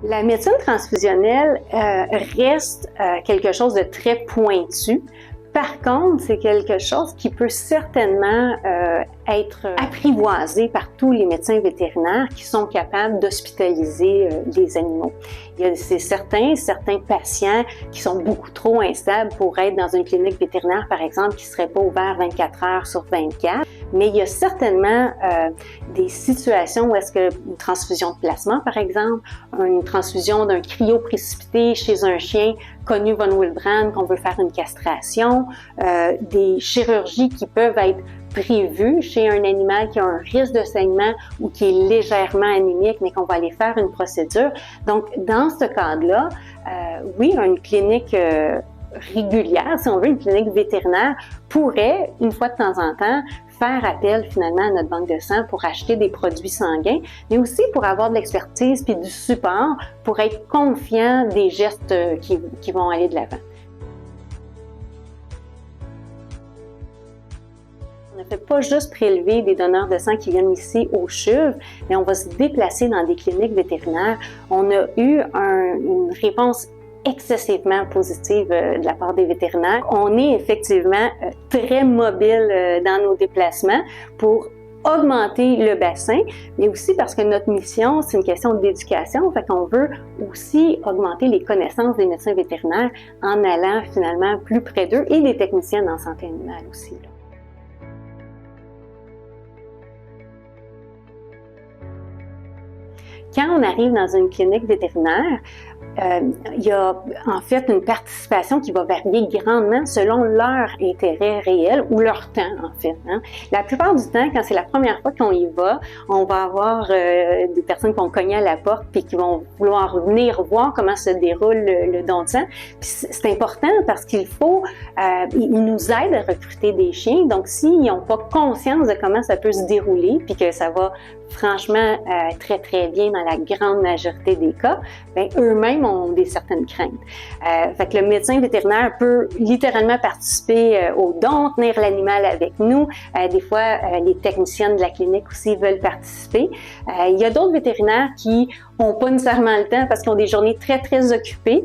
La médecine transfusionnelle reste quelque chose de très pointu. Par contre, c'est quelque chose qui peut certainement être apprivoisé par tous les médecins vétérinaires qui sont capables d'hospitaliser les animaux. Il y a certains patients qui sont beaucoup trop instables pour être dans une clinique vétérinaire, par exemple, qui ne serait pas ouvert 24 heures sur 24. Mais il y a certainement des situations où est-ce que une transfusion de plasma, par exemple, une transfusion d'un cryoprécipité chez un chien connu von Willebrand, qu'on veut faire une castration, des chirurgies qui peuvent être prévues chez un animal qui a un risque de saignement ou qui est légèrement anémique, mais qu'on va aller faire une procédure. Donc, dans ce cadre-là, oui, une clinique régulière, si on veut, une clinique vétérinaire pourrait, une fois de temps en temps, faire appel finalement à notre banque de sang pour acheter des produits sanguins, mais aussi pour avoir de l'expertise puis du support pour être confiant des gestes qui vont aller de l'avant. On ne fait pas juste prélever des donneurs de sang qui viennent ici au CHUV, mais on va se déplacer dans des cliniques vétérinaires. On a eu une réponse excessivement positive de la part des vétérinaires. On est effectivement très mobile dans nos déplacements pour augmenter le bassin, mais aussi parce que notre mission, c'est une question d'éducation, fait qu'on veut aussi augmenter les connaissances des médecins vétérinaires en allant finalement plus près d'eux et des techniciens en santé animale aussi. Quand on arrive dans une clinique vétérinaire, il y a en fait une participation qui va varier grandement selon leur intérêt réel ou leur temps en fait. La plupart du temps, quand c'est la première fois qu'on y va, on va avoir des personnes qui vont cogner à la porte puis qui vont vouloir venir voir comment se déroule le don de sang. Puis c'est important parce qu'ils nous aident à recruter des chiens. Donc s'ils n'ont pas conscience de comment ça peut se dérouler puis que ça va franchement très très bien dans la grande majorité des cas, ben eux-mêmes ont certaines craintes. Fait que le médecin vétérinaire peut littéralement participer au don, tenir l'animal avec nous. Des fois, les techniciennes de la clinique aussi veulent participer. Il y a d'autres vétérinaires qui n'ont pas nécessairement le temps parce qu'ils ont des journées très, très occupées.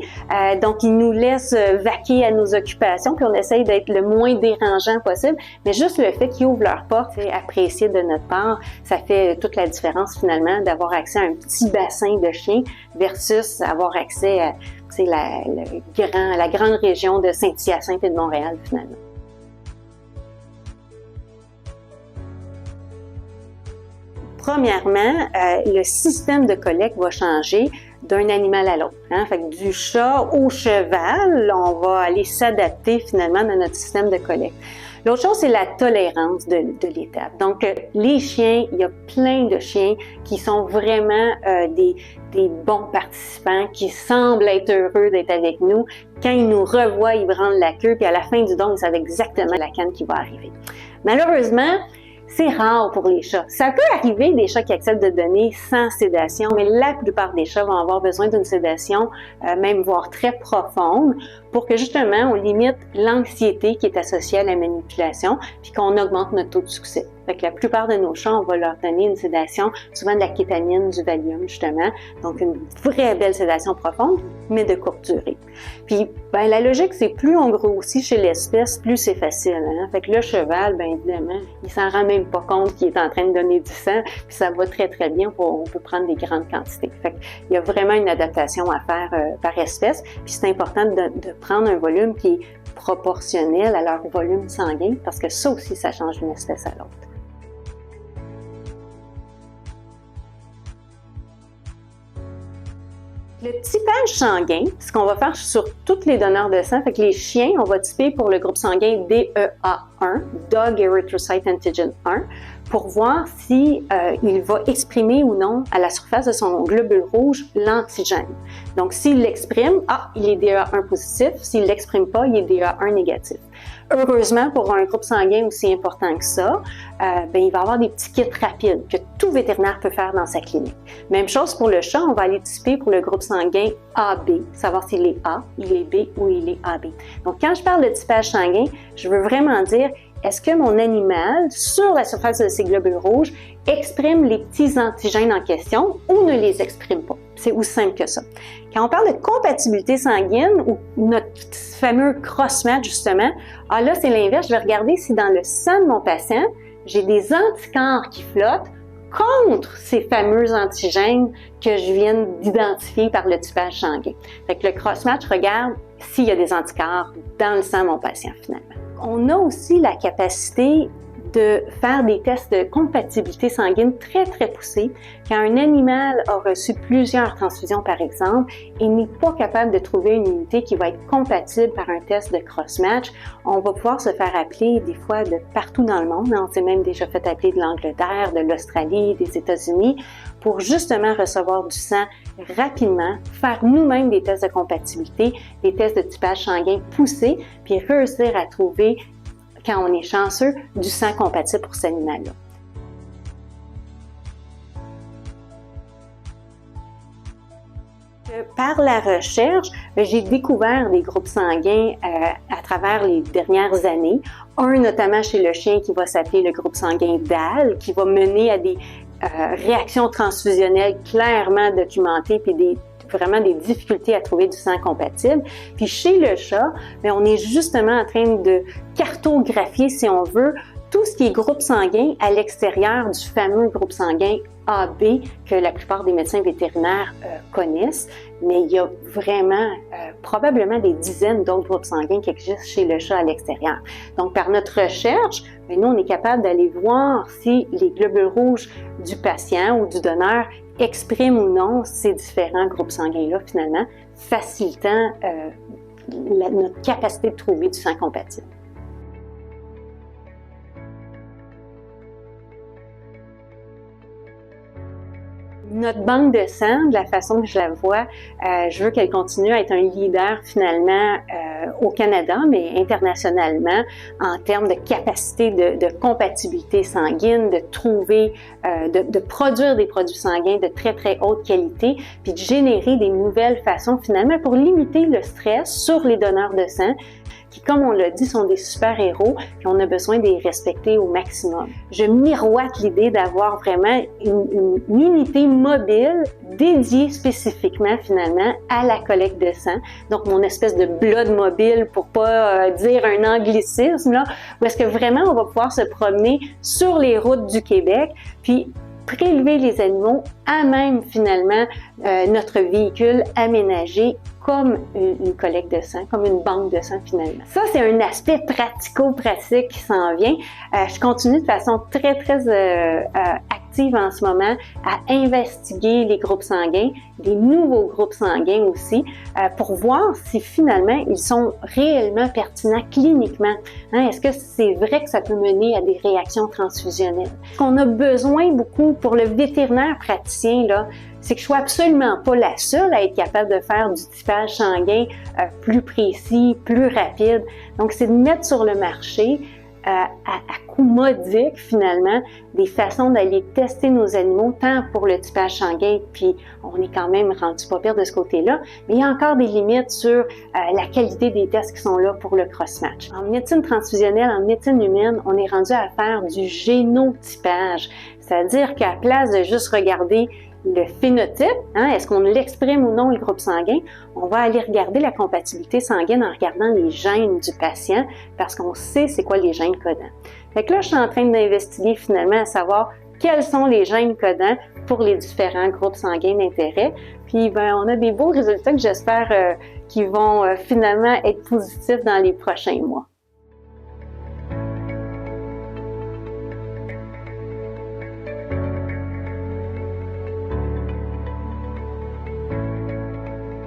Donc, ils nous laissent vaquer à nos occupations, puis on essaye d'être le moins dérangeant possible. Mais juste le fait qu'ils ouvrent leurs portes, c'est apprécié de notre part. Ça fait toute la différence, finalement, d'avoir accès à un petit bassin de chiens versus avoir accès à la grande région de Saint-Hyacinthe et de Montréal, finalement. Premièrement, le système de collecte va changer d'un animal à l'autre. Fait que du chat au cheval, on va aller s'adapter finalement dans notre système de collecte. L'autre chose, c'est la tolérance de l'étape. Donc, les chiens, il y a plein de chiens qui sont vraiment des bons participants, qui semblent être heureux d'être avec nous. Quand ils nous revoient, ils branlent la queue, puis à la fin du don, ils savent exactement la canne qui va arriver. Malheureusement, c'est rare pour les chats. Ça peut arriver des chats qui acceptent de donner sans sédation, mais la plupart des chats vont avoir besoin d'une sédation, même voire très profonde, pour que justement on limite l'anxiété qui est associée à la manipulation, puis qu'on augmente notre taux de succès. Fait que la plupart de nos chats, on va leur donner une sédation, souvent de la kétamine, du Valium justement, donc une vraie belle sédation profonde, mais de courte durée. Puis, la logique, c'est plus on grossit chez l'espèce, plus c'est facile. Fait que le cheval, évidemment, il s'en rend même pas compte qu'il est en train de donner du sang, puis ça va très très bien, on peut prendre des grandes quantités. Fait que il y a vraiment une adaptation à faire par espèce, puis c'est important de prendre un volume qui est proportionnel à leur volume sanguin, parce que ça aussi, ça change d'une espèce à l'autre. Le typage sanguin, ce qu'on va faire sur tous les donneurs de sang, fait que les chiens, on va typer pour le groupe sanguin DEA1, Dog Erythrocyte Antigen 1, pour voir si il va exprimer ou non à la surface de son globule rouge l'antigène. Donc, s'il l'exprime, il est DEA1 positif. S'il l'exprime pas, il est DEA1 négatif. Heureusement, pour un groupe sanguin aussi important que ça, il va y avoir des petits kits rapides que tout vétérinaire peut faire dans sa clinique. Même chose pour le chat, on va aller typer pour le groupe sanguin AB, savoir s'il est A, il est B ou il est AB. Donc, quand je parle de typage sanguin, je veux vraiment dire, est-ce que mon animal, sur la surface de ses globules rouges, exprime les petits antigènes en question ou ne les exprime pas? C'est aussi simple que ça. Quand on parle de compatibilité sanguine ou notre fameux cross-match justement, là c'est l'inverse. Je vais regarder si dans le sang de mon patient, j'ai des anticorps qui flottent contre ces fameux antigènes que je viens d'identifier par le typage sanguin. Fait que le cross-match regarde s'il y a des anticorps dans le sang de mon patient finalement. On a aussi la capacité de faire des tests de compatibilité sanguine très, très poussés. Quand un animal a reçu plusieurs transfusions, par exemple, et n'est pas capable de trouver une unité qui va être compatible par un test de cross-match, on va pouvoir se faire appeler des fois de partout dans le monde. On s'est même déjà fait appeler de l'Angleterre, de l'Australie, des États-Unis, pour justement recevoir du sang rapidement, faire nous-mêmes des tests de compatibilité, des tests de typage sanguin poussés, puis réussir à trouver, quand on est chanceux, du sang compatible pour cet animal-là. Par la recherche, j'ai découvert des groupes sanguins à travers les dernières années. Un notamment chez le chien qui va s'appeler le groupe sanguin DAL, qui va mener à des réactions transfusionnelles clairement documentées, puis vraiment des difficultés à trouver du sang compatible. Puis chez le chat, on est justement en train de cartographier, si on veut, tout ce qui est groupe sanguin à l'extérieur du fameux groupe sanguin AB que la plupart des médecins vétérinaires connaissent, mais il y a vraiment probablement des dizaines d'autres groupes sanguins qui existent chez le chat à l'extérieur. Donc, par notre recherche, nous, on est capable d'aller voir si les globules rouges du patient ou du donneur expriment ou non ces différents groupes sanguins-là, finalement, facilitant notre capacité de trouver du sang compatible. Notre banque de sang, de la façon que je la vois, je veux qu'elle continue à être un leader finalement au Canada, mais internationalement, en termes de capacité de compatibilité sanguine, de trouver, de produire des produits sanguins de très, très haute qualité, puis de générer des nouvelles façons finalement pour limiter le stress sur les donneurs de sang, qui, comme on l'a dit, sont des super-héros, et on a besoin de les respecter au maximum. Je miroite l'idée d'avoir vraiment une unité mobile dédiée spécifiquement, finalement, à la collecte de sang. Donc, mon espèce de blood mobile, pour pas dire un anglicisme, là, où est-ce que vraiment on va pouvoir se promener sur les routes du Québec, puis prélever les animaux à même, finalement, notre véhicule aménagé comme une collecte de sang, comme une banque de sang finalement. Ça, c'est un aspect pratico-pratique qui s'en vient. Je continue de façon très, très active en ce moment à investiguer les groupes sanguins, des nouveaux groupes sanguins aussi, pour voir si finalement ils sont réellement pertinents cliniquement. Est-ce que c'est vrai que ça peut mener à des réactions transfusionnelles? Ce qu'on a besoin beaucoup pour le vétérinaire praticien, là, c'est que je ne sois absolument pas la seule à être capable de faire du typage sanguin plus précis, plus rapide. Donc, c'est de mettre sur le marché à coût modique, finalement, des façons d'aller tester nos animaux, tant pour le typage sanguin, puis on est quand même rendu pas pire de ce côté-là, mais il y a encore des limites sur la qualité des tests qui sont là pour le cross-match. En médecine transfusionnelle, en médecine humaine, on est rendu à faire du génotypage, c'est-à-dire qu'à place de juste regarder le phénotype, est-ce qu'on l'exprime ou non le groupe sanguin, on va aller regarder la compatibilité sanguine en regardant les gènes du patient parce qu'on sait c'est quoi les gènes codants. Fait que là, je suis en train d'investiguer finalement à savoir quels sont les gènes codants pour les différents groupes sanguins d'intérêt. Puis, on a des beaux résultats que j'espère qui vont finalement être positifs dans les prochains mois.